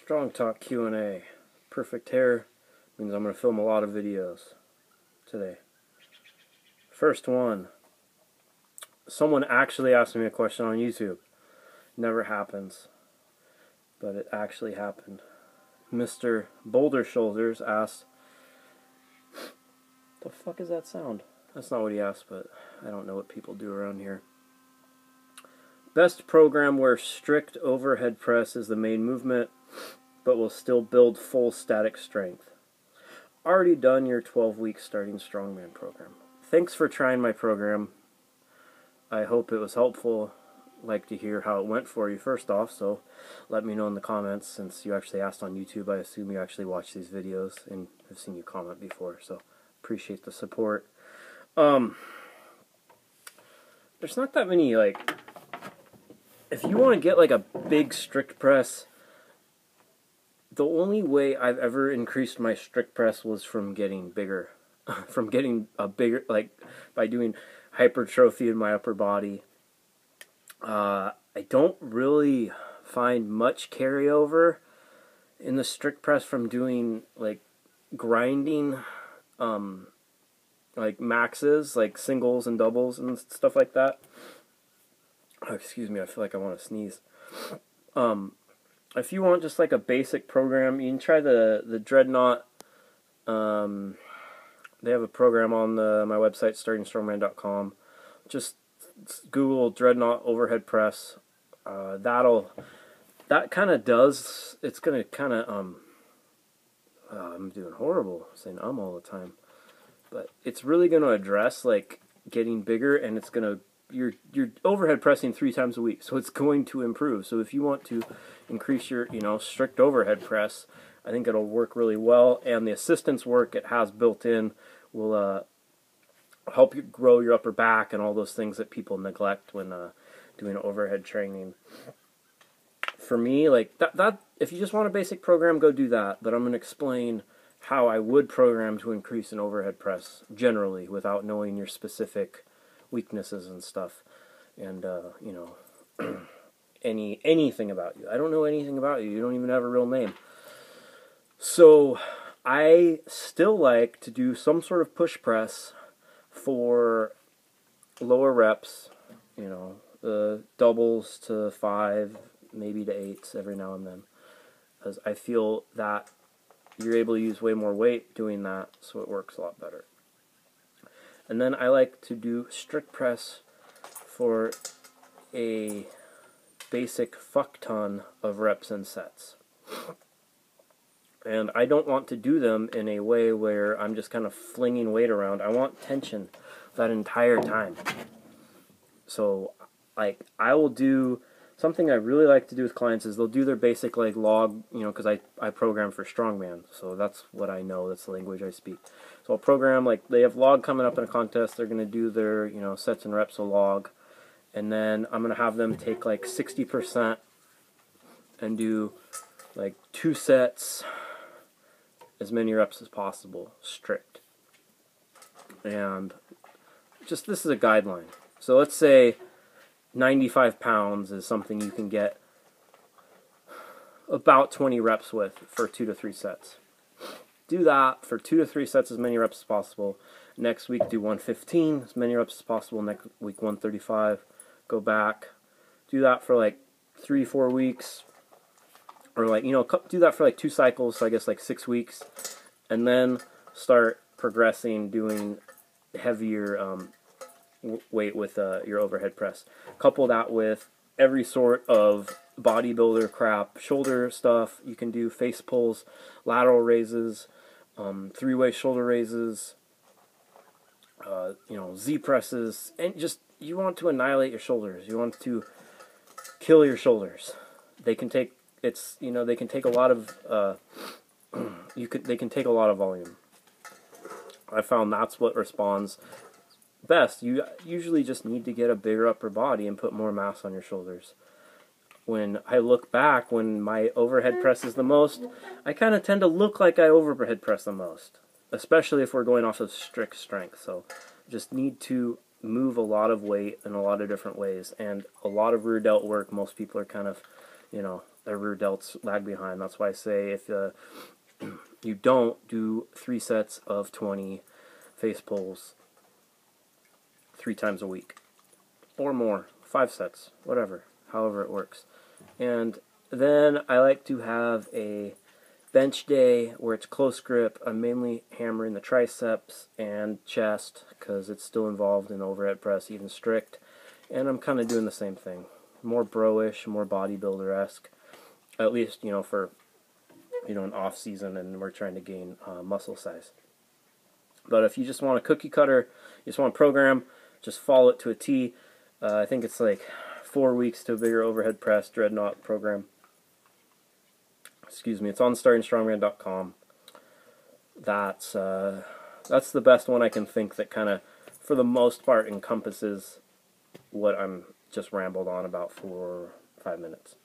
Strong Talk Q&A. Perfect hair means I'm going to film a lot of videos today. First one. Someone actually asked me a question on YouTube. Never happens. But it actually happened. Mr. Boulder Shoulders asked, the fuck is that sound? That's not what he asked, but I don't know what people do around here. Best program where strict overhead press is the main movement, but will still build full static strength. Already done your 12-week starting strongman program. Thanks for trying my program. I hope it was helpful. Like to hear how it went for you first off, so let me know in the comments. Since you actually asked on YouTube, I assume you actually watch these videos and I've seen you comment before, so appreciate the support. There's not that many, like, if you want to get like a big strict press, the only way I've ever increased my strict press was from getting bigger. From getting a bigger, like, by doing hypertrophy in my upper body. I don't really find much carryover in the strict press from doing, like, grinding, like, maxes, like singles and doubles and stuff like that. Oh, excuse me, I feel like I want to sneeze. If you want just like a basic program, you can try the Dreadnought. They have a program on my website, startingstrongman.com. Just Google Dreadnought overhead press. That kind of does. It's gonna kind of I'm doing horrible saying all the time, but it's really gonna address like getting bigger, and it's gonna. You're overhead pressing 3 times a week, so it's going to improve. So if you want to increase your, strict overhead press, I think it'll work really well. And the assistance work it has built in will help you grow your upper back and all those things that people neglect when doing overhead training. For me, like that, if you just want a basic program, go do that. But I'm going to explain how I would program to increase an overhead press generally without knowing your specific weaknesses and stuff, and anything about you. I don't know anything about you. You don't even have a real name. So I still like to do some sort of push press for lower reps, the doubles to 5, maybe to 8s every now and then, because I feel that you're able to use way more weight doing that, so it works a lot better. And then I like to do strict press for a basic fuck ton of reps and sets. And I don't want to do them in a way where I'm just kind of flinging weight around. I want tension that entire time. So, like, I will do something I really like to do with clients is they'll do their basic, like, log, because I program for strongman, so that's what I know, that's the language I speak. So I'll program, like, they have log coming up in a contest, they're going to do their, sets and reps of log, and then I'm going to have them take, like, 60% and do, like, 2 sets, as many reps as possible, strict. And just, this is a guideline. So let's say 95 pounds is something you can get about 20 reps with for 2 to 3 sets. Do that for 2 to 3 sets, as many reps as possible. Next week, do 115, as many reps as possible. Next week, 135. Go back. Do that for like 3-4 weeks. Or like, do that for like 2 cycles, so I guess like 6 weeks. And then start progressing, doing heavier weight with your overhead press. Couple that with every sort of bodybuilder crap, shoulder stuff. You can do face pulls, lateral raises, 3-way shoulder raises, Z presses, and just you want to annihilate your shoulders. You want to kill your shoulders. They can take they can take a lot of they can take a lot of volume. I found that's what responds best. You usually just need to get a bigger upper body and put more mass on your shoulders. When I look back, when my overhead press is the most, I kind of tend to look like I overhead press the most, especially if we're going off of strict strength. So just need to move a lot of weight in a lot of different ways, and a lot of rear delt work. Most people are kind of, their rear delts lag behind. That's why I say if you don't do 3 sets of 20 face pulls 3 times a week or more, 5 sets, whatever, however it works. And then I like to have a bench day where it's close grip. I'm mainly hammering the triceps and chest because it's still involved in overhead press, even strict. And I'm kind of doing the same thing. More bro-ish, more bodybuilder-esque. At least, for, an off-season and we're trying to gain muscle size. But if you just want a cookie cutter, you just want a program, just follow it to a T. I think it's like 4 weeks to a bigger overhead press dreadnought program. Excuse me, it's on startingstrongman.com. That's the best one I can think that kind of, for the most part, encompasses what I'm just rambled on about for 5 minutes.